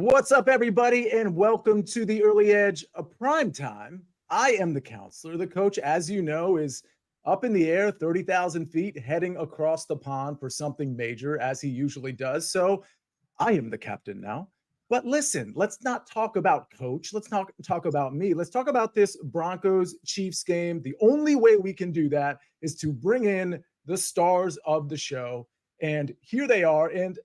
What's up, everybody, and welcome to the Early Edge, a prime time. I am the counselor. The coach, as you know, is up in the air, 30,000 feet, heading across the pond for something major, as he usually does. So I am the captain now. But listen, let's not talk about coach. Let's not talk about me. Let's talk about this Broncos-Chiefs game. The only way we can do that is to bring in the stars of the show. And here they are. And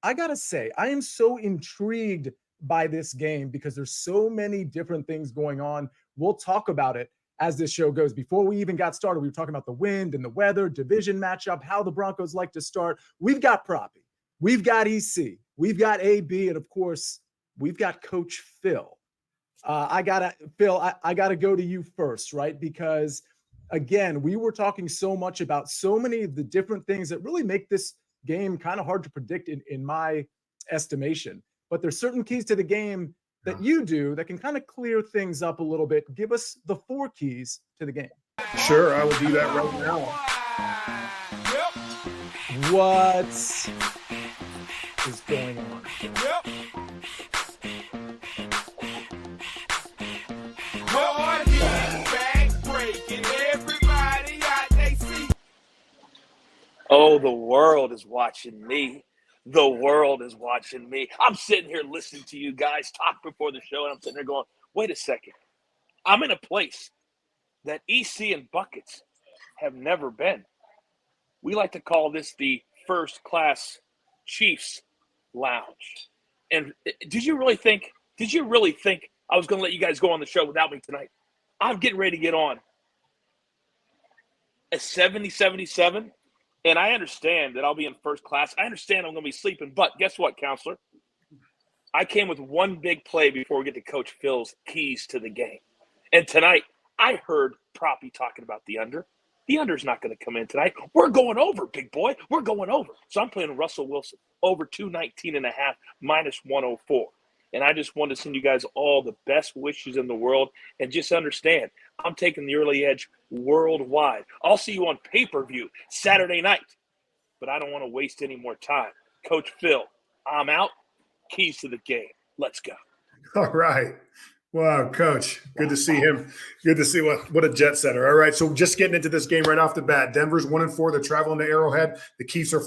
I got to say, I am so intrigued by this game because there's so many different things going on. We'll talk about it as this show goes. Before we even got started, we were talking about the wind and the weather, division matchup, how the Broncos like to start. We've got Proppy, we've got EC, we've got AB, and of course, we've got Coach Phil. I gotta go to you first, right? Because again, we were talking so much about so many of the different things that really make this game kind of hard to predict in my estimation. But there's certain keys to the game that you do that can kind of clear things up a little bit. Give us the 4 keys to the game. Sure, I will do that right now. What is going on? Oh, the world is watching me. The world is watching me. I'm sitting here listening to you guys talk before the show, and I'm sitting there going, wait a second. I'm in a place that EC and Buckets have never been. We like to call this the first-class Chiefs lounge. And did you really think I was going to let you guys go on the show without me tonight? I'm getting ready to get on a 70-77. And I understand that I'll be in first class. I understand I'm going to be sleeping. But guess what, counselor? I came with one big play before we get to Coach Phil's keys to the game. And tonight, I heard Proppy talking about the under. The under's not going to come in tonight. We're going over, big boy. We're going over. So I'm playing Russell Wilson over 219.5 minus 104. And I just want to send you guys all the best wishes in the world. And just understand, I'm taking the early edge worldwide. I'll see you on pay-per-view Saturday night. But I don't want to waste any more time. Coach Phil, I'm out. Keys to the game. Let's go. All right. Wow, Coach. Good to see him. Good to see what a jet setter. All right, so just getting into this game right off the bat. Denver's 1-4. They're traveling to Arrowhead. The Chiefs are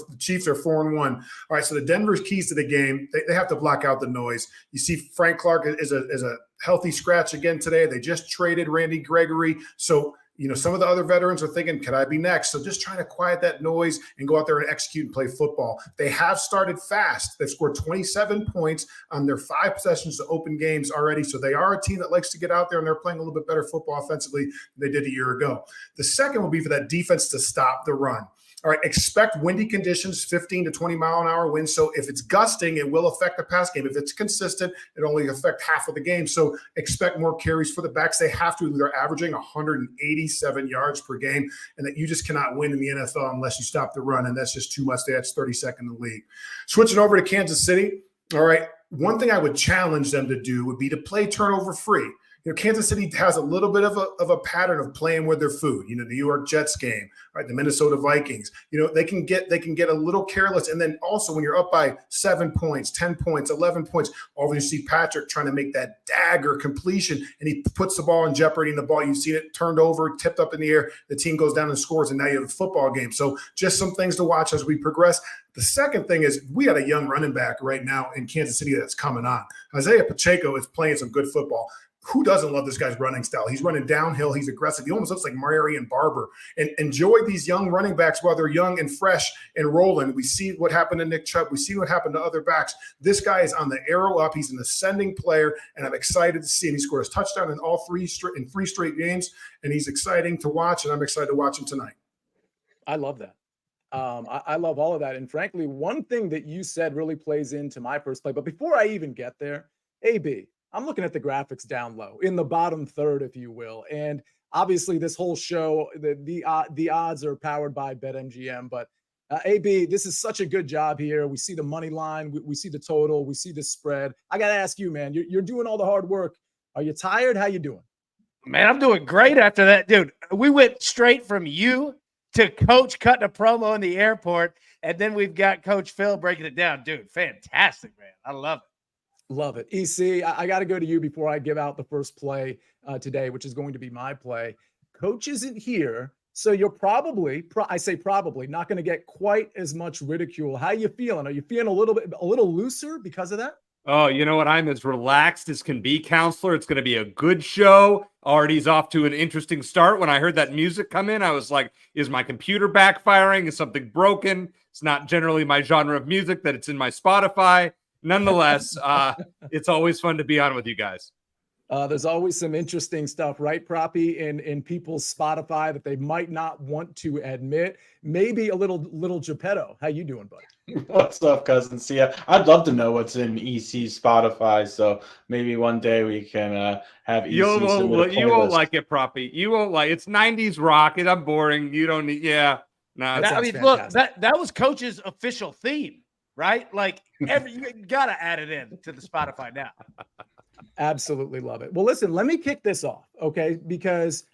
4-1. All right, so the Denver's keys to the game, they have to block out the noise. You see Frank Clark is a healthy scratch again today. They just traded Randy Gregory. So, you know, some of the other veterans are thinking, could I be next? So just trying to quiet that noise and go out there and execute and play football. They have started fast. They've scored 27 points on their 5 possessions to open games already. So they are a team that likes to get out there, and they're playing a little bit better football offensively than they did a year ago. The second will be for that defense to stop the run. All right, expect windy conditions, 15 to 20 mile an hour winds. So if it's gusting, it will affect the pass game. If it's consistent, it only affect half of the game. So expect more carries for the backs. They have to. They're averaging 187 yards per game, and that you just cannot win in the NFL unless you stop the run, and that's just too much. That's 32nd in the league. Switching over to Kansas City. All right, one thing I would challenge them to do would be to play turnover free. You know, Kansas City has a little bit of a pattern of playing with their food. You know, the New York Jets game, right? The Minnesota Vikings. You know, they can get a little careless, and then also when you're up by 7 points, 10 points, 11 points, all you see Patrick trying to make that dagger completion, and he puts the ball in jeopardy. And the ball, you've seen it turned over, tipped up in the air. The team goes down and scores, and now you have a football game. So just some things to watch as we progress. The second thing is we got a young running back right now in Kansas City that's coming on. Isaiah Pacheco is playing some good football. Who doesn't love this guy's running style? He's running downhill. He's aggressive. He almost looks like Marion Barber. And enjoy these young running backs while they're young and fresh and rolling. We see what happened to Nick Chubb. We see what happened to other backs. This guy is on the arrow up. He's an ascending player, and I'm excited to see him. He scored his touchdown in three straight games, and he's exciting to watch, and I'm excited to watch him tonight. I love that. I love all of that. And frankly, one thing that you said really plays into my first play. But before I even get there, AB, I'm looking at the graphics down low in the bottom third, if you will. And obviously this whole show, the odds are powered by BetMGM. But AB, this is such a good job here. We see the money line. We see the total. We see the spread. I got to ask you, man, you're doing all the hard work. Are you tired? How you doing? Man, I'm doing great after that. Dude, we went straight from you to Coach cutting a promo in the airport, and then we've got Coach Phil breaking it down. Dude, fantastic, man. I love it. Love it. EC, I got to go to you before I give out the first play today, which is going to be my play. Coach isn't here, so you're probably, I say probably, not going to get quite as much ridicule. How you feeling? Are you feeling a little looser because of that? Oh, you know what? I'm as relaxed as can be, counselor. It's going to be a good show. Already's off to an interesting start. When I heard that music come in, I was like, is my computer backfiring? Is something broken? It's not generally my genre of music that it's in my Spotify. Nonetheless, it's always fun to be on with you guys. There's always some interesting stuff, right, Proppy, in people's Spotify that they might not want to admit. Maybe a little Geppetto. How you doing, buddy? What's up, cousin? See ya. I'd love to know what's in EC's Spotify, so maybe one day we can have EC You submit a won't playlist. like it, Proppy. You won't like it's 90s rock. I'm boring. You don't need. Yeah, no. That I mean, sounds look, fantastic. that was Coach's official theme, right? Like you got to add it in to the Spotify now. Absolutely love it. Well, listen, let me kick this off, okay? Because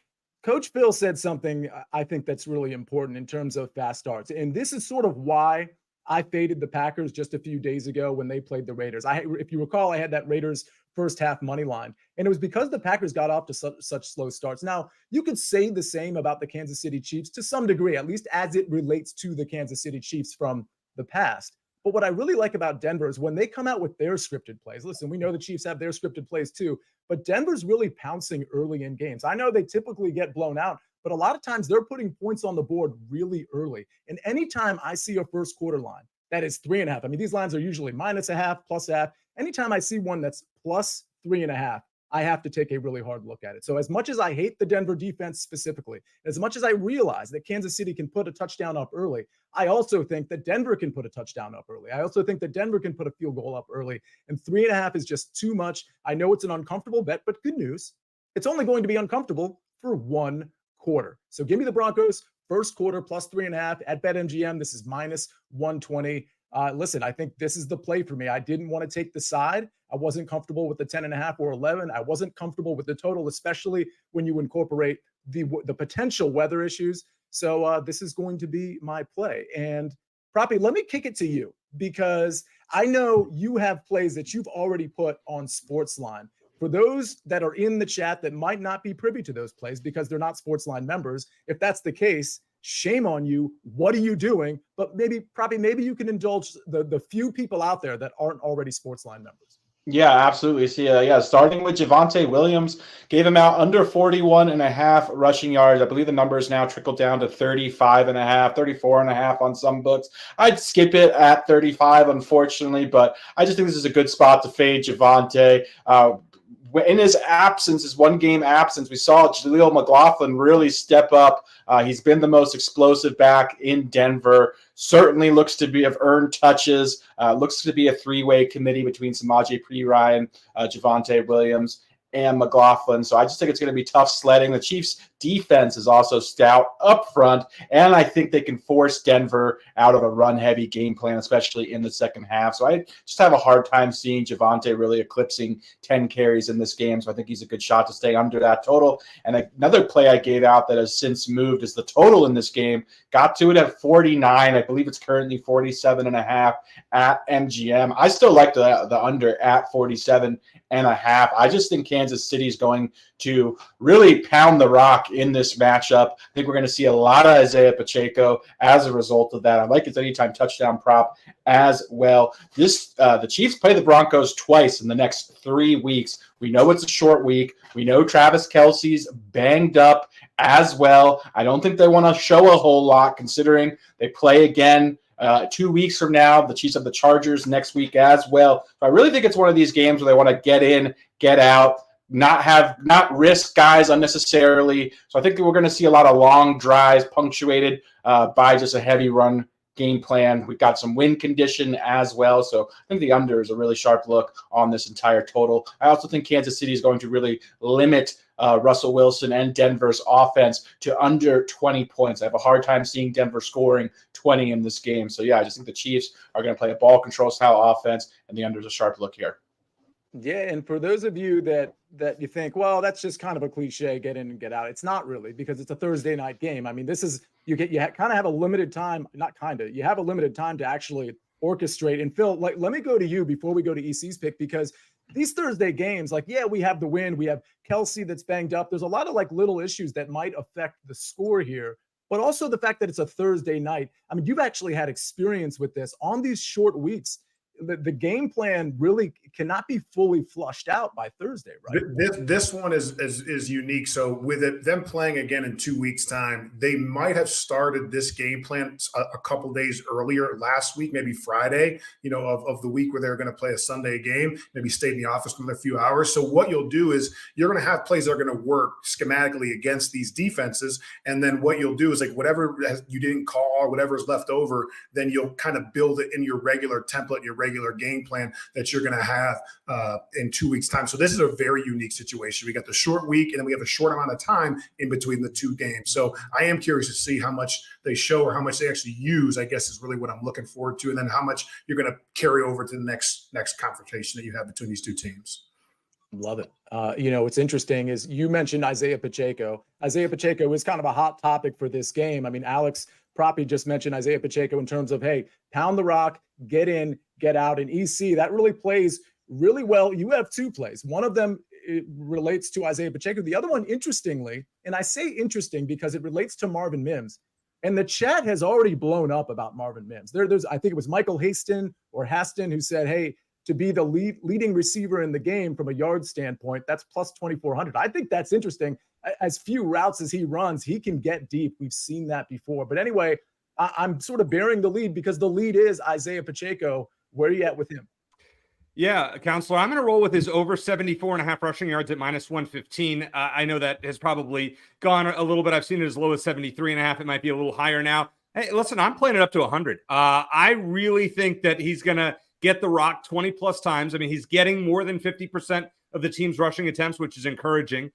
Coach Phil said something I think that's really important in terms of fast starts. And this is sort of why I faded the Packers just a few days ago when they played the Raiders. If you recall, I had that Raiders first half money line, and it was because the Packers got off to such slow starts. Now, you could say the same about the Kansas City Chiefs to some degree, at least as it relates to the Kansas City Chiefs from the past. But what I really like about Denver is when they come out with their scripted plays. Listen, we know the Chiefs have their scripted plays too, but Denver's really pouncing early in games. I know they typically get blown out, but a lot of times they're putting points on the board really early. And anytime I see a first quarter line that is 3.5, I mean, these lines are usually -0.5, +0.5. Anytime I see one that's +3.5, I have to take a really hard look at it. So as much as I hate the Denver defense specifically, as much as I realize that Kansas City can put a touchdown up early, I also think that Denver can put a touchdown up early. I also think that Denver can put a field goal up early. And 3.5 is just too much. I know it's an uncomfortable bet, but good news. It's only going to be uncomfortable for one quarter. So give me the Broncos first quarter +3.5 at BetMGM. This is -120. Listen, I think this is the play for me. I didn't want to take the side. I wasn't comfortable with the 10.5 or 11. I wasn't comfortable with the total, especially when you incorporate the potential weather issues. So this is going to be my play. And Proppy, let me kick it to you because I know you have plays that you've already put on SportsLine. For those that are in the chat that might not be privy to those plays because they're not SportsLine members, if that's the case, shame on you. What are you doing? But maybe you can indulge the few people out there that aren't already SportsLine members. Yeah, absolutely. See, starting with Javonte Williams, gave him out under 41.5 rushing yards. I believe the numbers now trickled down to 35.5, 34.5 on some books. I'd skip it at 35, unfortunately, but I just think this is a good spot to fade Javonte. In his absence, his one-game absence, we saw Jaleel McLaughlin really step up. He's been the most explosive back in Denver. Certainly looks to have earned touches. Looks to be a three-way committee between Samaje Perine, Javonte Williams, and McLaughlin. So I just think it's going to be tough sledding. The Chiefs' defense is also stout up front, and I think they can force Denver out of a run-heavy game plan, especially in the second half. So I just have a hard time seeing Javonte really eclipsing 10 carries in this game. So I think he's a good shot to stay under that total. And another play I gave out that has since moved is the total in this game. Got to it at 49. I believe it's currently 47.5 at MGM. I still like the under at 47.5. I just think Kansas City is going to really pound the rock in this matchup. I think we're going to see a lot of Isaiah Pacheco as a result of that. I like his anytime touchdown prop as well. The Chiefs play the Broncos twice in the next 3 weeks. We know it's a short week. We know Travis Kelce's banged up as well. I don't think they want to show a whole lot considering they play again 2 weeks from now. The Chiefs have the Chargers next week as well. So I really think it's one of these games where they want to get in, get out, not risk guys unnecessarily. So I think that we're going to see a lot of long drives punctuated by just a heavy run game plan. We've got some win condition as well. So I think the under is a really sharp look on this entire total. I also think Kansas City is going to really limit Russell Wilson and Denver's offense to under 20 points. I have a hard time seeing Denver scoring 20 in this game. So yeah, I just think the Chiefs are going to play a ball control style offense, and the under is a sharp look here. Yeah, and for those of you that you think, well, that's just kind of a cliche, get in and get out. It's not really, because it's a Thursday night game. I mean, this is you kind of have a limited time, not kind of. You have a limited time to actually orchestrate. And Phil, like, let me go to you before we go to EC's pick, because these Thursday games, like, yeah, we have the win. We have Kelsey that's banged up. There's a lot of like little issues that might affect the score here, but also the fact that it's a Thursday night. I mean, you've actually had experience with this on these short weeks. The game plan really cannot be fully flushed out by Thursday, right? This one is unique. So with them playing again in 2 weeks' time, they might have started this game plan a couple days earlier last week, maybe Friday, of the week where they're going to play a Sunday game, maybe stay in the office for another few hours. So what you'll do is you're going to have plays that are going to work schematically against these defenses. And then what you'll do is, like, whatever you didn't call or whatever is left over, then you'll kind of build it in your regular template, your regular game plan that you're going to have in 2 weeks' time. So this is a very unique situation. We got the short week, and then we have a short amount of time in between the two games. So I am curious to see how much they show or how much they actually use, I guess, is really what I'm looking forward to. And then how much you're going to carry over to the next confrontation that you have between these two teams. Love it. What's interesting is you mentioned Isaiah Pacheco. Isaiah Pacheco is kind of a hot topic for this game. I mean, Alex Proppy just mentioned Isaiah Pacheco in terms of, hey, pound the rock, get in, get out. And EC, that really plays really well. You have two plays. One of them relates to Isaiah Pacheco. The other one, interestingly, and I say interesting because it relates to Marvin Mims. And the chat has already blown up about Marvin Mims. There's, I think it was Michael Haston who said, hey, to be the leading receiver in the game from a yard standpoint, that's plus 2,400. I think that's interesting. As few routes as he runs, he can get deep. We've seen that before. But anyway, I'm sort of bearing the lead because the lead is Isaiah Pacheco. Where are you at with him? Yeah, Counselor, I'm going to roll with his over 74.5 rushing yards at minus 115. I know that has probably gone a little bit. I've seen it as low as 73.5. It might be a little higher now. Hey, listen, I'm playing it up to 100. I really think that he's going to get the rock 20 plus times. I mean, he's getting more than 50% of the team's rushing attempts, which is encouraging.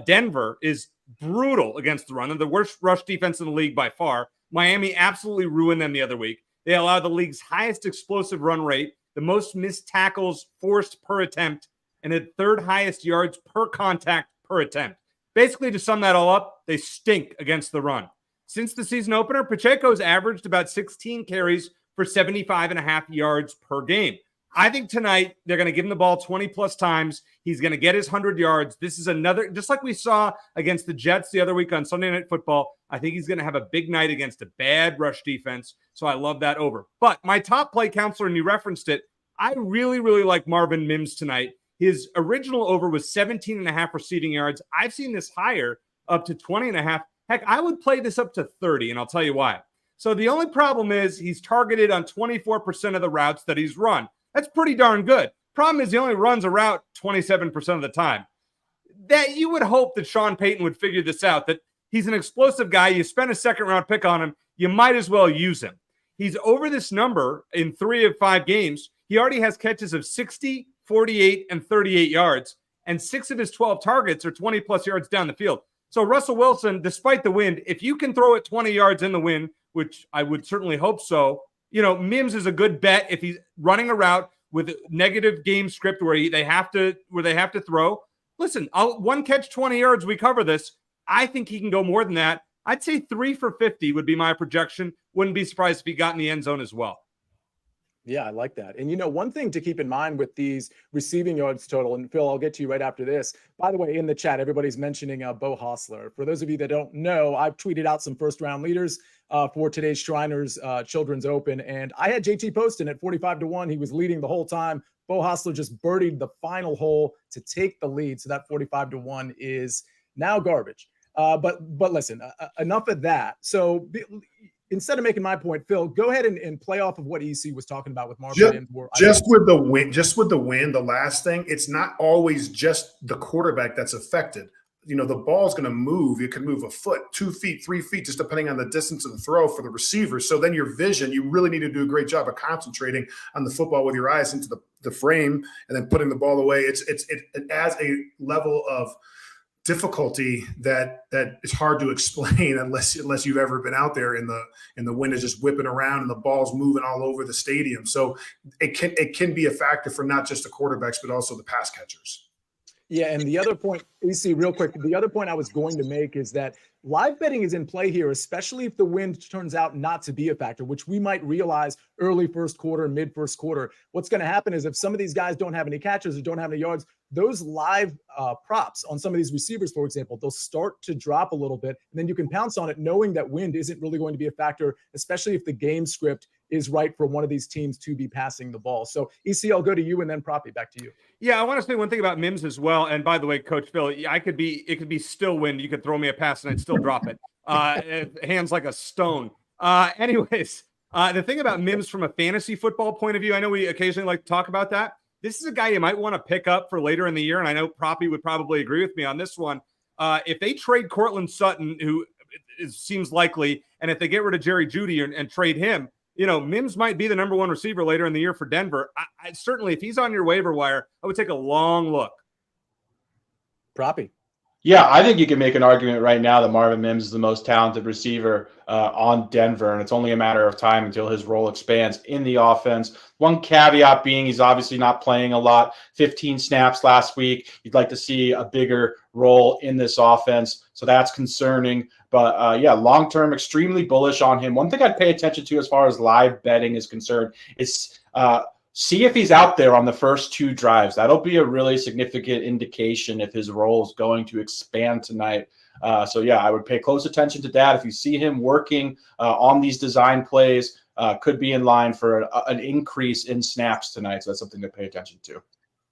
Denver is brutal against the run. They're the worst rush defense in the league by far. Miami absolutely ruined them the other week. They allow the league's highest explosive run rate, the most missed tackles forced per attempt, and the third highest yards per contact per attempt. Basically, to sum that all up, they stink against the run. Since the season opener, Pacheco's averaged about 16 carries for 75.5 yards per game. I think tonight they're going to give him the ball 20 plus times. He's going to get his 100 yards. This is another, just like we saw against the Jets the other week on Sunday Night Football. I think he's going to have a big night against a bad rush defense. So I love that over. But my top play, Counselor, and you referenced it, I really, really like Marvin Mims tonight. His original over was 17.5 receiving yards. I've seen this higher, up to 20.5. Heck, I would play this up to 30, and I'll tell you why. So the only problem is he's targeted on 24% of the routes that he's run. That's pretty darn good. Problem is he only runs a route 27% of the time. That you would hope that Sean Payton would figure this out, that he's an explosive guy. You spend a second-round pick on him, you might as well use him. He's over this number in 3 of 5 games. He already has catches of 60, 48, and 38 yards, and 6 of his 12 targets are 20-plus yards down the field. So Russell Wilson, despite the wind, if you can throw it 20 yards in the wind, which I would certainly hope so, Mims is a good bet if he's running a route with a negative game script where they have to throw. Listen, one catch, 20 yards, we cover this. I think he can go more than that. I'd say 3 for 50 would be my projection. Wouldn't be surprised if he got in the end zone as well. Yeah, I like that. And, one thing to keep in mind with these receiving yards total, and Phil, I'll get to you right after this. By the way, in the chat, everybody's mentioning Bo Hostler. For those of you that don't know, I've tweeted out some first-round leaders for today's Shriners Children's Open, and I had JT Poston at 45-1. He was leading the whole time. Bo Hostler just birdied the final hole to take the lead, so that 45-1 is now garbage. But listen, enough of that. So instead of making my point, Phil, go ahead and play off of what EC was talking about with Marvin. Just with the win, the last thing, it's not always just the quarterback that's affected. The ball's going to move. It can move a foot, 2 feet, 3 feet, just depending on the distance of the throw for the receiver. So then your vision, you really need to do a great job of concentrating on the football with your eyes into the frame and then putting the ball away. It adds a level of difficulty that is hard to explain unless you've ever been out there and the wind is just whipping around and the ball's moving all over the stadium. So it can be a factor for not just the quarterbacks but also the pass catchers. Yeah, and the other point, EC, real quick, the other point I was going to make is that live betting is in play here, especially if the wind turns out not to be a factor, which we might realize early first quarter, mid first quarter. What's going to happen is if some of these guys don't have any catches or don't have any yards, those live props on some of these receivers, for example, they'll start to drop a little bit, and then you can pounce on it knowing that wind isn't really going to be a factor, especially if the game script is right for one of these teams to be passing the ball. So EC, I'll go to you and then Proppy, back to you. Yeah, I want to say one thing about Mims as well. And by the way, Coach Phil, it could be still wind. You could throw me a pass and I'd still drop it. Hands like a stone. Anyways, the thing about Mims from a fantasy football point of view, I know we occasionally like to talk about that. This is a guy you might want to pick up for later in the year. And I know Proppy would probably agree with me on this one. If they trade Cortland Sutton, who seems likely, and if they get rid of Jerry Jeudy and trade him, Mims might be the number one receiver later in the year for Denver. I certainly, if he's on your waiver wire, I would take a long look. Proppy. Yeah, I think you can make an argument right now that Marvin Mims is the most talented receiver on Denver, and it's only a matter of time until his role expands in the offense. One caveat being he's obviously not playing a lot, 15 snaps last week. You'd like to see a bigger role in this offense, so that's concerning. But, yeah, long-term, extremely bullish on him. One thing I'd pay attention to as far as live betting is concerned is see if he's out there on the first two drives. That'll be a really significant indication if his role is going to expand tonight. So, yeah, I would pay close attention to that. If you see him working on these design plays, could be in line for an increase in snaps tonight. So that's something to pay attention to.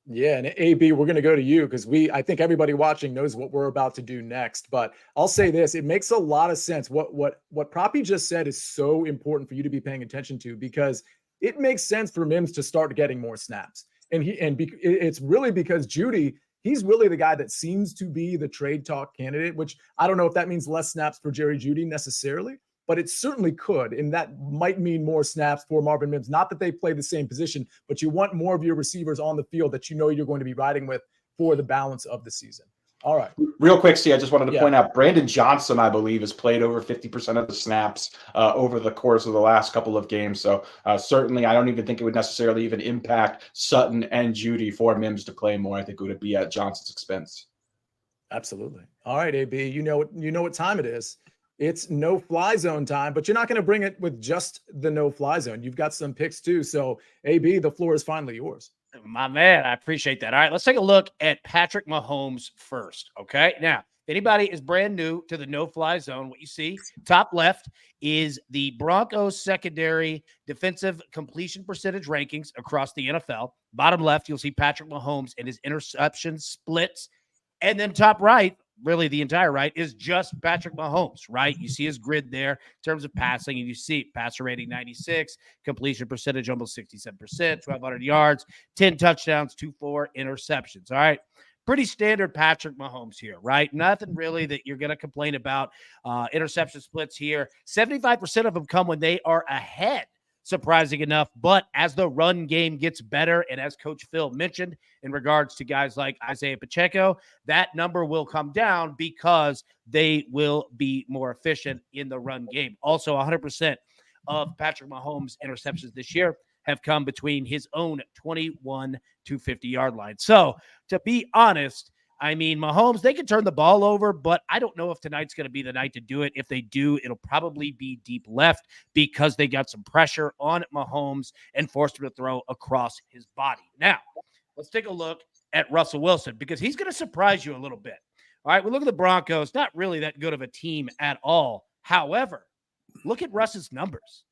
Yeah, and AB, we're going to go to you because I think everybody watching knows what we're about to do next. But I'll say this, it makes a lot of sense. What Proppy just said is so important for you to be paying attention to, because it makes sense for Mims to start getting more snaps. And it's really because Jeudy, he's really the guy that seems to be the trade talk candidate, which I don't know if that means less snaps for Jerry Jeudy necessarily, but it certainly could. And that might mean more snaps for Marvin Mims. Not that they play the same position, but you want more of your receivers on the field that you're going to be riding with for the balance of the season. All right. Real quick, I just wanted to point out Brandon Johnson, I believe, has played over 50% of the snaps over the course of the last couple of games. So certainly I don't even think it would necessarily even impact Sutton and Jeudy for Mims to play more. I think it would be at Johnson's expense. Absolutely. All right, AB, you know what time it is. It's no fly zone time, but you're not going to bring it with just the no fly zone. You've got some picks too. So AB, the floor is finally yours. My man, I appreciate that. All right, let's take a look at Patrick Mahomes first, okay? Now, if anybody is brand new to the no-fly zone, what you see, top left is the Broncos secondary defensive completion percentage rankings across the NFL. Bottom left, you'll see Patrick Mahomes and his interception splits. And then top right, really the entire right, is just Patrick Mahomes, right? You see his grid there in terms of passing, and you see passer rating 96, completion percentage almost 67%, 1,200 yards, 10 touchdowns, 4 interceptions, all right? Pretty standard Patrick Mahomes here, right? Nothing really that you're going to complain about. Interception splits here. 75% of them come when they are ahead, surprising enough. But as the run game gets better, and as Coach Phil mentioned in regards to guys like Isaiah Pacheco, that number will come down because they will be more efficient in the run game. Also, 100% of Patrick Mahomes' interceptions this year have come between his own 21 to 50-yard line. So, to be honest, I mean, Mahomes, they can turn the ball over, but I don't know if tonight's going to be the night to do it. If they do, it'll probably be deep left because they got some pressure on Mahomes and forced him to throw across his body. Now, let's take a look at Russell Wilson because he's going to surprise you a little bit. All right, we look at the Broncos, not really that good of a team at all. However, look at Russ's numbers.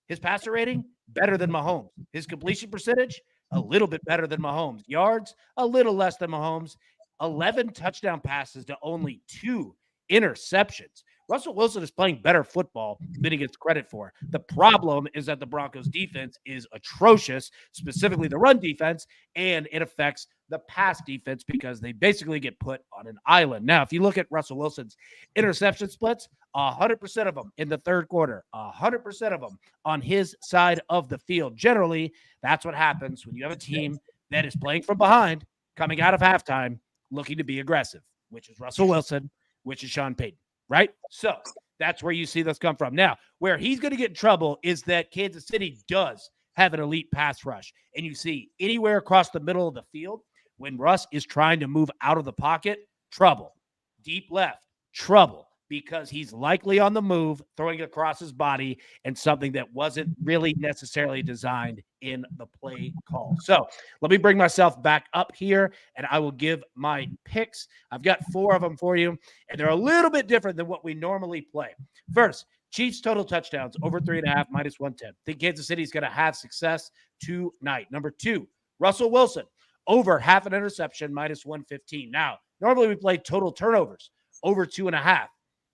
His passer rating, better than Mahomes. His completion percentage, a little bit better than Mahomes. Yards, a little less than Mahomes. 11 touchdown passes to only 2 interceptions. Russell Wilson is playing better football than he gets credit for. The problem is that the Broncos defense is atrocious, specifically the run defense, and it affects the pass defense because they basically get put on an island. Now, if you look at Russell Wilson's interception splits, 100% of them in the third quarter, 100% of them on his side of the field. Generally, that's what happens when you have a team that is playing from behind, coming out of halftime, looking to be aggressive, which is Russell Wilson, which is Sean Payton, right? So that's where you see this come from. Now, where he's going to get in trouble is that Kansas City does have an elite pass rush. And you see anywhere across the middle of the field When Russ is trying to move out of the pocket, trouble. Deep left, trouble, because he's likely on the move, throwing it across his body, and something that wasn't really necessarily designed in the play call. So let me bring myself back up here, and I will give my picks. I've got 4 of them for you, and they're a little bit different than what we normally play. First, Chiefs total touchdowns, over 3.5, minus 110. Think Kansas City is going to have success tonight. Number 2, Russell Wilson, over half an interception, minus 115. Now, normally we play total turnovers, over 2.5.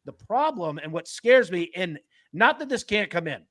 The problem, and what scares me, and not that this can't come in,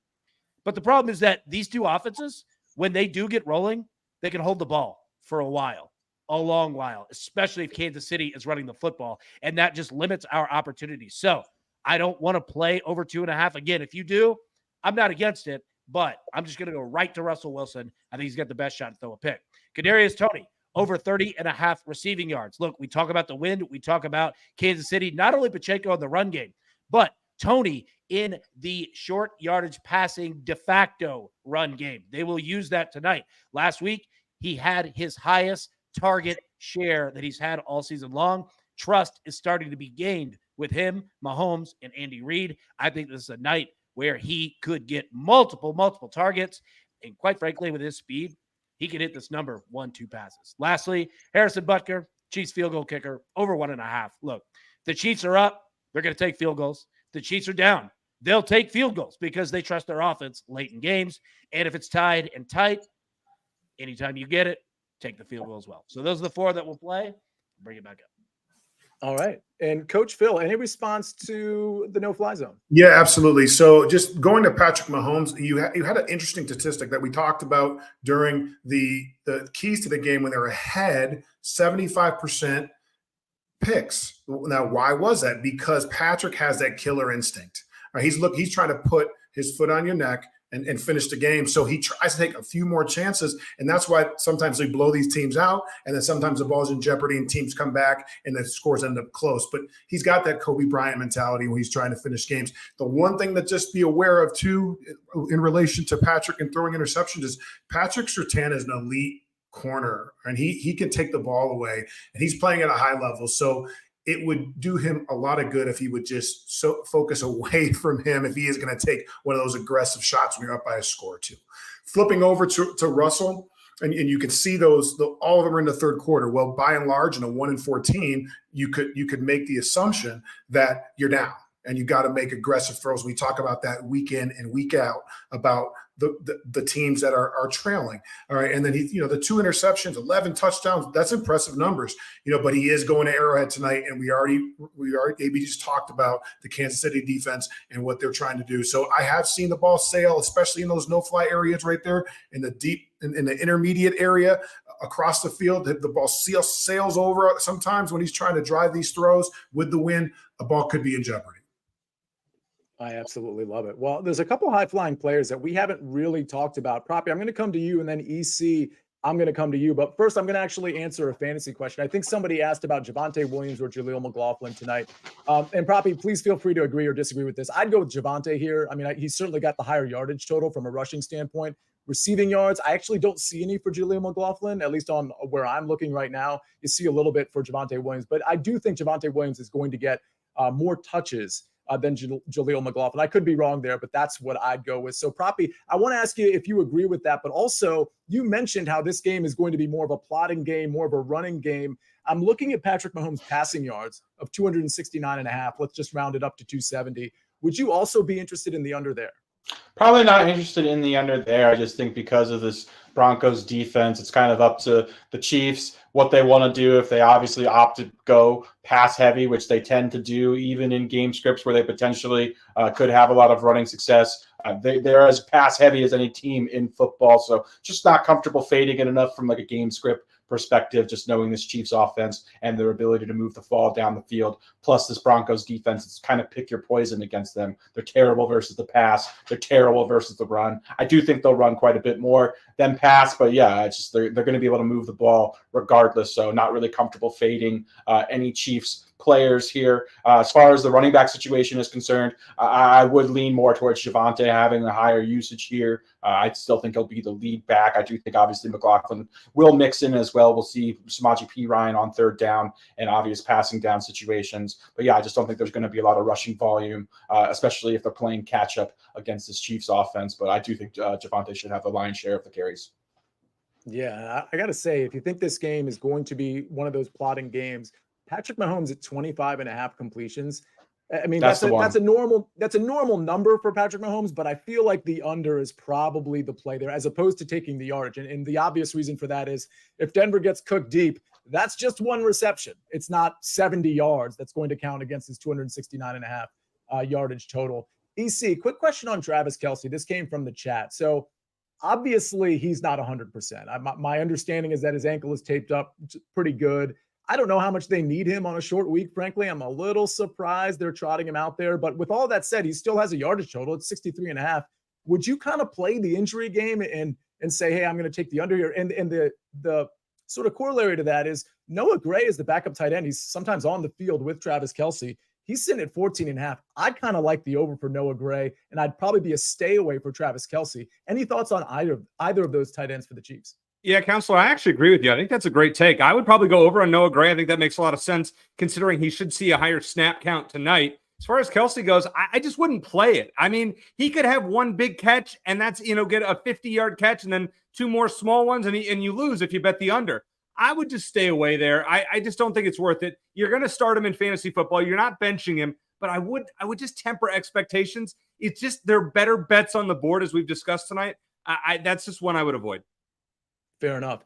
but the problem is that these two offenses, when they do get rolling, they can hold the ball for a while, a long while, especially if Kansas City is running the football, and that just limits our opportunities. So I don't want to play over 2.5. Again, if you do, I'm not against it, but I'm just going to go right to Russell Wilson. I think he's got the best shot to throw a pick. Kadarius Toney, over 30.5 receiving yards. Look, we talk about the wind. We talk about Kansas City, not only Pacheco in the run game, but Toney in the short yardage passing de facto run game. They will use that tonight. Last week, he had his highest target share that he's had all season long. Trust is starting to be gained with him, Mahomes, and Andy Reid. I think this is a night where he could get multiple targets. And quite frankly, with his speed, he can hit this number 1-2 passes. Lastly, Harrison Butker, Chiefs field goal kicker, over 1.5. Look, the Chiefs are up. They're going to take field goals. The Chiefs are down. They'll take field goals because they trust their offense late in games. And if it's tied and tight, anytime you get it, take the field goal as well. So those are the 4 that we'll play. Bring it back up. All right. And Coach Phil, any response to the no-fly zone? Yeah, absolutely. So just going to Patrick Mahomes, you had an interesting statistic that we talked about during the keys to the game when they were ahead, 75% picks. Now, why was that? Because Patrick has that killer instinct. Right? He's trying to put his foot on your neck and finish the game. So he tries to take a few more chances. And that's why sometimes they blow these teams out. And then sometimes the ball's in jeopardy and teams come back and the scores end up close. But he's got that Kobe Bryant mentality when he's trying to finish games. The one thing that just be aware of, too, in relation to Patrick and throwing interceptions is Patrick Surtain is an elite corner. And he can take the ball away. And he's playing at a high level. So it would do him a lot of good if he would just focus away from him if he is going to take one of those aggressive shots when you're up by a score or 2. Flipping over to Russell, and you can see all of them are in the third quarter. Well, by and large, in a 1-14, you could make the assumption that you're down and you got to make aggressive throws. We talk about that week in and week out about the teams that are trailing. All right. And then the 2 interceptions, 11 touchdowns, that's impressive numbers, but he is going to Arrowhead tonight. And we already AB just talked about the Kansas City defense and what they're trying to do. So I have seen the ball sail, especially in those no-fly areas right there in the deep, in the intermediate area across the field. The ball sails over sometimes when he's trying to drive these throws with the wind, a ball could be in jeopardy. I absolutely love it. Well, there's a couple high-flying players that we haven't really talked about. Proppy, I'm going to come to you, and then EC, I'm going to come to you. But first, I'm going to actually answer a fantasy question. I think somebody asked about Javonte Williams or Jaleel McLaughlin tonight. And Proppy, please feel free to agree or disagree with this. I'd go with Javonte here. I mean, he's certainly got the higher yardage total from a rushing standpoint. Receiving yards, I actually don't see any for Jaleel McLaughlin, at least on where I'm looking right now. You see a little bit for Javonte Williams. But I do think Javonte Williams is going to get more touches than Jaleel McLaughlin. I could be wrong there, but that's what I'd go with. So, Proppy, I want to ask you if you agree with that, but also you mentioned how this game is going to be more of a plotting game, more of a running game. I'm looking at Patrick Mahomes' passing yards of 269.5. Let's just round it up to 270. Would you also be interested in the under there? Probably not interested in the under there. I just think because of this Broncos defense, it's kind of up to the Chiefs what they want to do. If they obviously opt to go pass heavy, which they tend to do even in game scripts where they potentially could have a lot of running success. They're as pass heavy as any team in football. So just not comfortable fading it enough from like a game script perspective, just knowing this Chiefs offense and their ability to move the ball down the field. Plus this Broncos defense, it's kind of pick your poison against them. They're terrible versus the pass. They're terrible versus the run. I do think they'll run quite a bit more than pass, but yeah, it's just they're going to be able to move the ball regardless regardless. So not really comfortable fading any Chiefs players here. As far as the running back situation is concerned, I would lean more towards Javonte having a higher usage here. I still think he'll be the lead back. I do think obviously McLaughlin will mix in as well. We'll see Samaje Perine on third down and obvious passing down situations. But yeah, I just don't think there's going to be a lot of rushing volume, especially if they're playing catch up against this Chiefs offense. But I do think Javonte should have the lion's share of the carries. Yeah, I got to say, if you think this game is going to be one of those plotting games, Patrick Mahomes at 25.5 completions. I mean, that's a normal number for Patrick Mahomes, but I feel like the under is probably the play there as opposed to taking the yardage. And the obvious reason for that is if Denver gets cooked deep, that's just one reception. It's not 70 yards that's going to count against his 269.5 yardage total. EC, quick question on Travis Kelce. This came from the chat. So obviously he's not 100%. My understanding is that his ankle is taped up pretty good. I don't know how much they need him on a short week. Frankly, I'm a little surprised they're trotting him out there. But with all that said, he still has a yardage total. It's 63.5. Would you kind of play the injury game and say, hey, I'm going to take the under here? And the sort of corollary to that is Noah Gray is the backup tight end. He's sometimes on the field with Travis Kelce. He's sitting at 14.5. I kind of like the over for Noah Gray, and I'd probably be a stay away for Travis Kelce. Any thoughts on either of those tight ends for the Chiefs? Yeah, Counselor, I actually agree with you. I think that's a great take. I would probably go over on Noah Gray. I think that makes a lot of sense considering he should see a higher snap count tonight. As far as Kelce goes, I just wouldn't play it. I mean, he could have one big catch and that's, get a 50-yard catch and then two more small ones and you lose if you bet the under. I would just stay away there. I just don't think it's worth it. You're going to start him in fantasy football. You're not benching him, but I would just temper expectations. It's just there are better bets on the board as we've discussed tonight. That's just one I would avoid. Fair enough.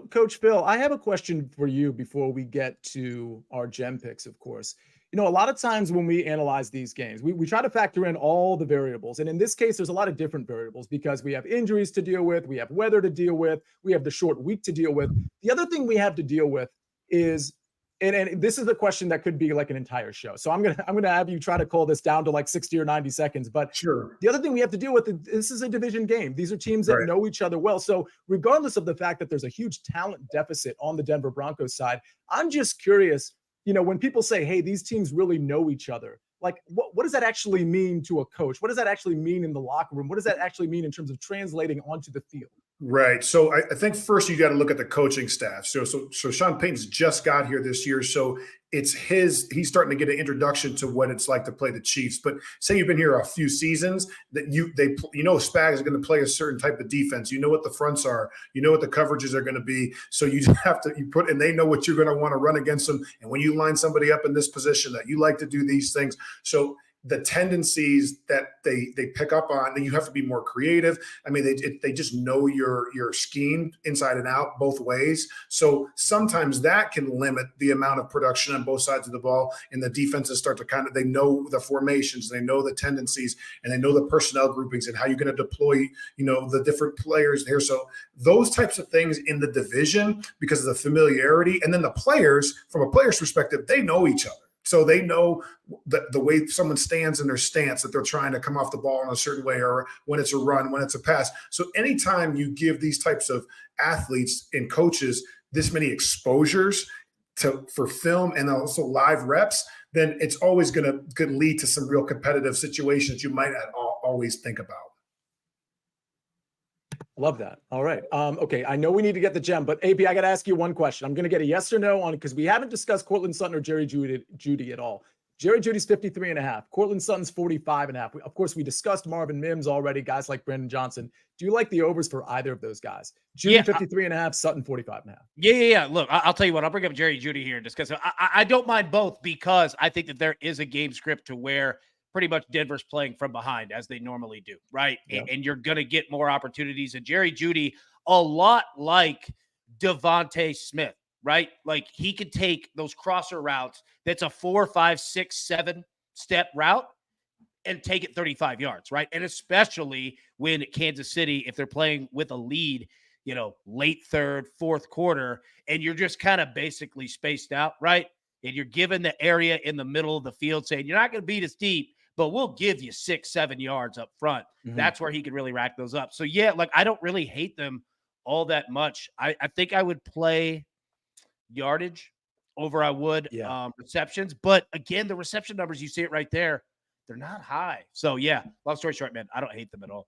Coach Phil, I have a question for you before we get to our gem picks, of course. A lot of times when we analyze these games, we try to factor in all the variables. And in this case, there's a lot of different variables because we have injuries to deal with, we have weather to deal with, we have the short week to deal with. The other thing we have to deal with is, and this is a question that could be like an entire show. So I'm gonna have you try to call this down to like 60 or 90 seconds. But sure. The other thing we have to deal with, this is a division game. These are teams that know each other well. So regardless of the fact that there's a huge talent deficit on the Denver Broncos side, I'm just curious, when people say, hey, these teams really know each other, like what does that actually mean to a coach? What does that actually mean in the locker room? What does that actually mean in terms of translating onto the field? Right. So I think first you got to look at the coaching staff. So Sean Payton's just got here this year. So he's starting to get an introduction to what it's like to play the Chiefs. But say you've been here a few seasons, that Spags is going to play a certain type of defense. You know what the fronts are. You know what the coverages are going to be. So you have to and they know what you're going to want to run against them. And when you line somebody up in this position, that you like to do these things. So the tendencies that they pick up on, then you have to be more creative. I mean, they just know your scheme inside and out both ways. So sometimes that can limit the amount of production on both sides of the ball, and the defenses start to they know the formations, they know the tendencies, and they know the personnel groupings and how you're going to deploy, the different players there. So those types of things in the division, because of the familiarity, and then the players, from a player's perspective, they know each other. So they know the way someone stands in their stance, that they're trying to come off the ball in a certain way, or when it's a run, when it's a pass. So anytime you give these types of athletes and coaches this many exposures for film and also live reps, then it's always could lead to some real competitive situations you might not always think about. Love that. All right. Okay. I know we need to get the gem, but AP, I got to ask you one question. I'm going to get a yes or no on it because we haven't discussed Cortland Sutton or Jerry Jeudy at all. Jerry Jeudy's 53.5. Cortland Sutton's 45.5. Of course, we discussed Marvin Mims already, guys like Brandon Johnson. Do you like the overs for either of those guys? Jeudy 53.5, Sutton 45.5. Yeah. Look, I'll tell you what, I'll bring up Jerry Jeudy here and discuss it. I don't mind both because I think that there is a game script to where pretty much Denver's playing from behind as they normally do, right? Yeah. And you're going to get more opportunities. And Jerry Jeudy, a lot like Devontae Smith, right? Like he could take those crosser routes. That's a 4, 5, 6, 7 step route and take it 35 yards, right? And especially when Kansas City, if they're playing with a lead, late third, fourth quarter, and you're just kind of basically spaced out, right? And you're given the area in the middle of the field saying, you're not going to beat us deep, but we'll give you 6, 7 yards up front. Mm-hmm. That's where he could really rack those up. So, yeah, I don't really hate them all that much. I think I would play yardage over I would receptions. But again, the reception numbers, you see it right there, they're not high. So yeah, long story short, man, I don't hate them at all.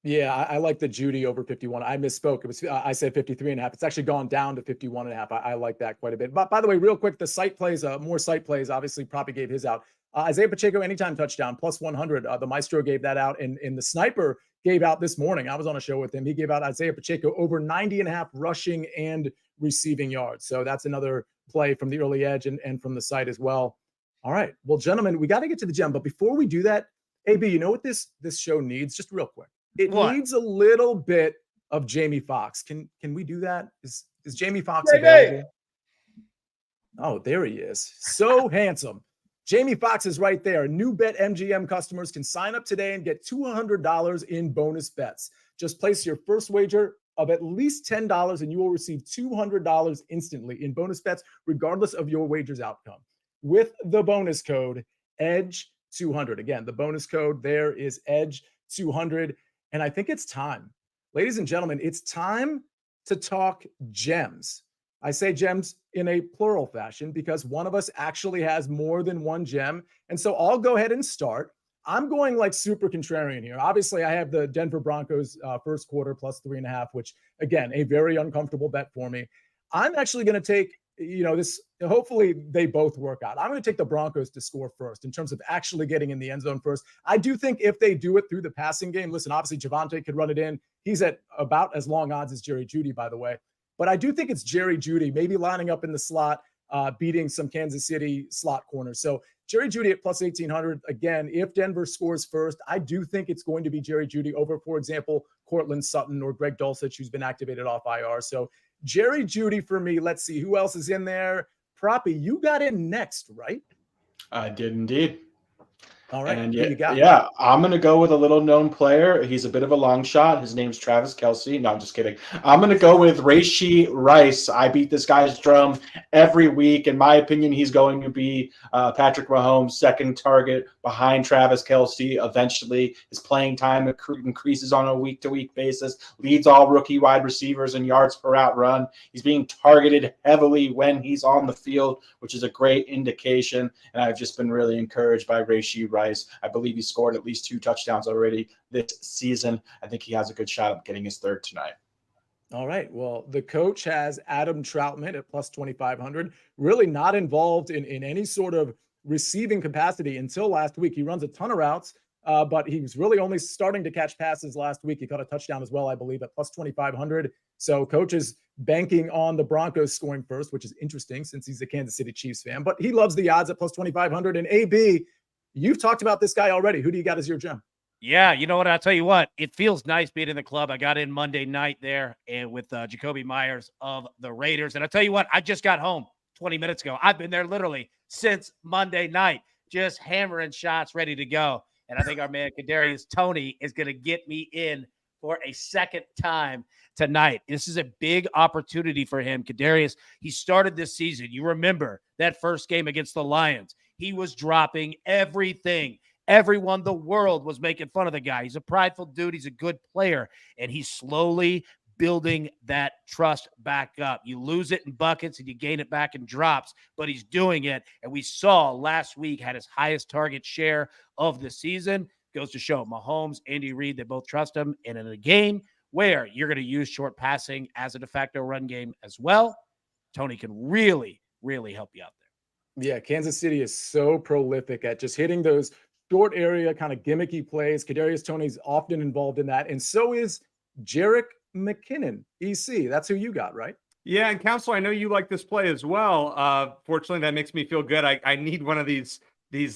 Yeah, I like the Judy over 51. I misspoke. It was I said 53.5. It's actually gone down to 51.5. I like that quite a bit. But by the way, real quick, the site plays, more site plays. Obviously, Proppy gave his out. Isaiah Pacheco anytime touchdown plus 100. The Maestro gave that out, and the Sniper gave out this morning. I was on a show with him. He gave out Isaiah Pacheco over 90.5 rushing and receiving yards. So that's another play from the early edge and from the site as well. All right, well, gentlemen, we got to get to the gem. But before we do that, AB, you know what this show needs? Just real quick. It needs a little bit of Jamie Foxx. Can we do that? Is Jamie Foxx available? Oh, there he is. So handsome. Jamie Foxx is right there. New Bet MGM customers can sign up today and get $200 in bonus bets. Just place your first wager of at least $10 and you will receive $200 instantly in bonus bets, regardless of your wager's outcome. With the bonus code EDGE200. Again, the bonus code there is EDGE200. And I think it's time, ladies and gentlemen, it's time to talk gems. I say gems in a plural fashion because one of us actually has more than one gem. And so I'll go ahead and start. I'm going like super contrarian here. Obviously, I have the Denver Broncos first quarter plus 3.5, which, again, a very uncomfortable bet for me. I'm actually going to take, this, hopefully they both work out. I'm going to take the Broncos to score first in terms of actually getting in the end zone first. I do think if they do it through the passing game, listen, obviously Javonte could run it in. He's at about as long odds as Jerry Jeudy, by the way. But I do think it's Jerry Jeudy, maybe lining up in the slot, beating some Kansas City slot corners. So Jerry Jeudy at plus 1,800. Again, if Denver scores first, I do think it's going to be Jerry Jeudy over, for example, Cortland Sutton or Greg Dulcich, who's been activated off IR. So Jerry Jeudy for me. Let's see who else is in there. Proppy, you got in next, right? I did indeed. All right. And who you got? Yeah, I'm going to go with a little known player. He's a bit of a long shot. His name's Travis Kelce. No, I'm just kidding. I'm going to go with Rashee Rice. I beat this guy's drum every week. In my opinion, he's going to be Patrick Mahomes' second target behind Travis Kelce. Eventually, his playing time increases on a week-to-week basis, leads all rookie wide receivers in yards per route run. He's being targeted heavily when he's on the field, which is a great indication. And I've just been really encouraged by Rashee Rice. I believe he scored at least 2 touchdowns already this season. I think he has a good shot of getting his third tonight. All right. Well, the coach has Adam Troutman at plus 2,500, really not involved in any sort of receiving capacity until last week. He runs a ton of routes, but he was really only starting to catch passes last week. He caught a touchdown as well, I believe, at plus 2,500. So coach is banking on the Broncos scoring first, which is interesting since he's a Kansas City Chiefs fan, but he loves the odds at plus 2,500. And AB, you've talked about this guy already. Who do you got as your gem? Yeah, you know what? I'll tell you what. It feels nice being in the club. I got in Monday night there and with Jacoby Myers of the Raiders. And I'll tell you what, I just got home 20 minutes ago. I've been there literally since Monday night, just hammering shots ready to go. And I think our man Kadarius Toney is going to get me in for a second time tonight. This is a big opportunity for him. Kadarius, he started this season. You remember that first game against the Lions. He was dropping everything. Everyone, the world was making fun of the guy. He's a prideful dude. He's a good player. And he's slowly building that trust back up. You lose it in buckets and you gain it back in drops, but he's doing it. And we saw last week had his highest target share of the season. Goes to show Mahomes, Andy Reid, they both trust him. And in a game where you're going to use short passing as a de facto run game as well, Toney can really, really help you out there. Yeah, Kansas City is so prolific at just hitting those short area kind of gimmicky plays. Kadarius Toney's often involved in that, and so is Jerick McKinnon, EC. That's who you got, right? Yeah, and Counselor, I know you like this play as well. Fortunately, that makes me feel good. I need one of these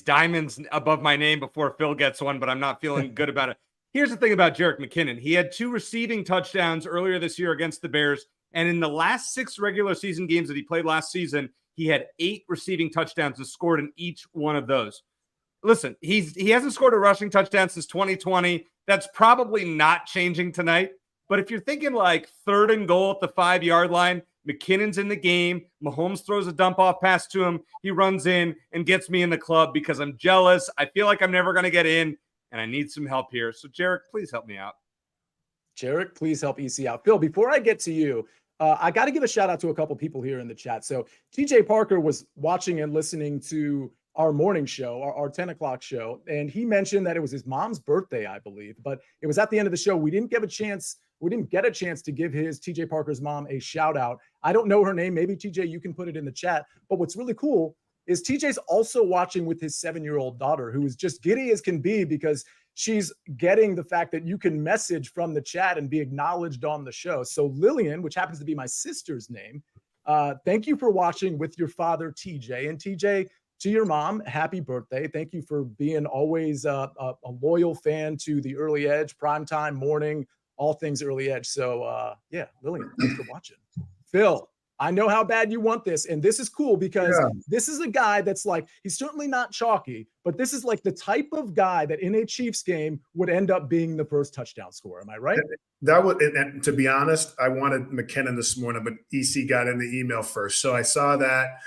diamonds above my name before Phil gets one, but I'm not feeling good about it. Here's the thing about Jerick McKinnon. He had 2 receiving touchdowns earlier this year against the Bears, and in the last 6 regular season games that he played last season, he had 8 receiving touchdowns and scored in each one of those. Listen, he hasn't scored a rushing touchdown since 2020. That's probably not changing tonight. But if you're thinking like 3rd and goal at the 5-yard line, McKinnon's in the game. Mahomes throws a dump off pass to him. He runs in and gets me in the club because I'm jealous. I feel like I'm never going to get in, and I need some help here. So, Jerick, please help me out. Jerick, please help EC out. Phil, before I get to you, I got to give a shout out to a couple people here in the chat. So TJ Parker was watching and listening to our morning show, our 10 o'clock show, and he mentioned that it was his mom's birthday, I believe, but it was at the end of the show. We didn't get a chance to give his TJ Parker's mom a shout out. I don't know her name. Maybe TJ, you can put it in the chat. But what's really cool is TJ's also watching with his 7-year-old daughter, who is just giddy as can be because she's getting the fact that you can message from the chat and be acknowledged on the show. So Lillian, which happens to be my sister's name, thank you for watching with your father, TJ. And TJ, to your mom, happy birthday. Thank you for being always a loyal fan to the Early Edge, primetime, morning, all things Early Edge. So, yeah, Lillian, thanks for watching. Phil, I know how bad you want this, and this is cool because this is a guy that's like, he's certainly not chalky, but this is like the type of guy that in a Chiefs game would end up being the first touchdown scorer. Am I right? That would, and to be honest, I wanted McKinnon this morning, but EC got in the email first. So I saw that.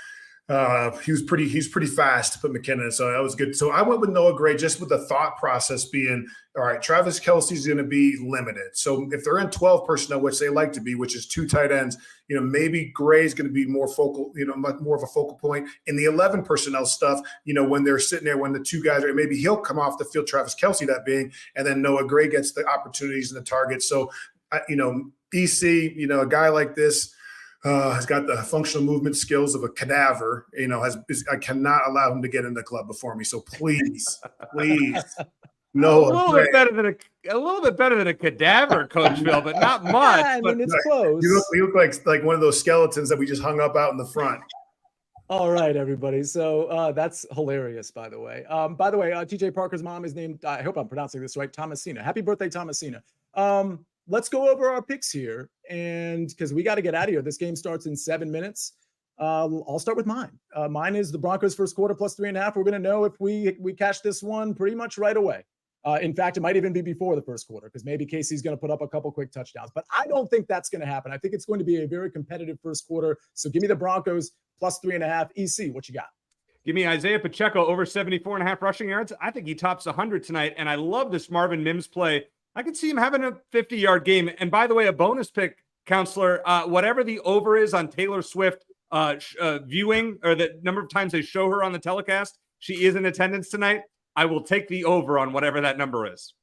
He's pretty fast to put McKinnon, so that was good. So I went with Noah Gray just with the thought process being, all right, Travis Kelce's going to be limited. So if they're in 12 personnel, which they like to be, which is 2 tight ends, maybe Gray's going to be more focal, much more of a focal point. In the 11 personnel stuff, when they're sitting there, when the 2 guys are, maybe he'll come off the field, Travis Kelce that being, and then Noah Gray gets the opportunities and the targets. So, EC, a guy like this, has got the functional movement skills of a cadaver. I cannot allow him to get in the club before me. So please, no. A little bit better than a cadaver, Coach Phil, but not much. Yeah, I mean, it's close. You look like one of those skeletons that we just hung up out in the front. All right, everybody. So that's hilarious, by the way. TJ Parker's mom is named, I hope I'm pronouncing this right, Thomasina. Happy birthday, Thomasina. Let's go over our picks here, and because we got to get out of here. This game starts in 7 minutes. I'll start with mine. Mine is the Broncos first quarter plus 3.5. We're going to know if we catch this one pretty much right away. In fact, it might even be before the first quarter because maybe Casey's going to put up a couple quick touchdowns. But I don't think that's going to happen. I think it's going to be a very competitive first quarter. So give me the Broncos plus 3.5. EC, what you got? Give me Isaiah Pacheco over 74.5 rushing yards. I think he tops 100 tonight, and I love this Marvin Mims play. I could see him having a 50-yard game. And by the way, a bonus pick, Counselor, whatever the over is on Taylor Swift viewing, or the number of times they show her on the telecast, she is in attendance tonight. I will take the over on whatever that number is.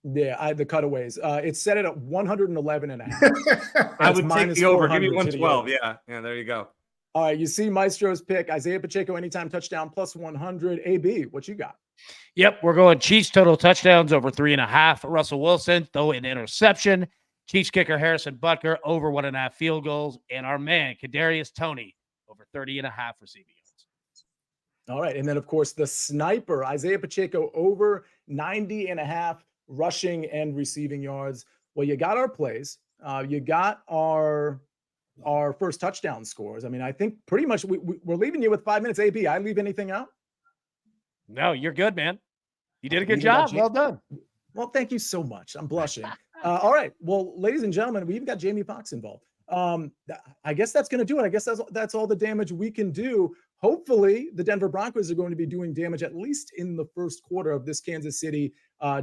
Yeah, the cutaways. It's set at 111.5. I would take the over. Give me 112. Yeah, there you go. All right, you see Maestro's pick. Isaiah Pacheco, anytime touchdown, plus 100. AB, what you got? Yep, we're going Chiefs total touchdowns over 3.5. Russell Wilson, throw an interception. Chiefs kicker Harrison Butker over 1.5 field goals. And our man, Kadarius Toney, over 30.5 receiving yards. All right, and then, of course, the sniper, Isaiah Pacheco, over 90.5 rushing and receiving yards. Well, you got our plays. You got our first touchdown scores. I mean, I think pretty much we're leaving you with 5 minutes. AB, I leave anything out? No, you're good, man. You did a good job. Well done. Well, thank you so much. I'm blushing. All right. Well, ladies and gentlemen, we even got Jamie Foxx involved. I guess that's going to do it. I guess that's all the damage we can do. Hopefully, the Denver Broncos are going to be doing damage at least in the first quarter of this Kansas City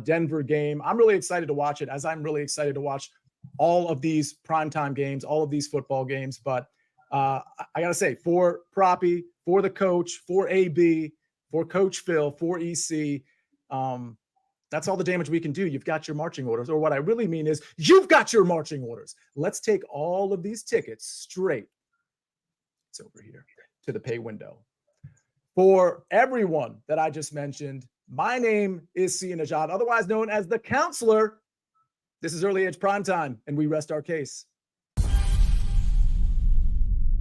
Denver game. I'm really excited to watch it, as I'm really excited to watch all of these primetime games, all of these football games. But I got to say, for Proppy, for the coach, for AB, for Coach Phil, for EC, that's all the damage we can do. You've got your marching orders, or what I really mean is you've got your marching orders. Let's take all of these tickets straight. It's over here to the pay window. For everyone that I just mentioned, my name is C. Najad, otherwise known as the Counselor. This is Early Edge Primetime, and we rest our case.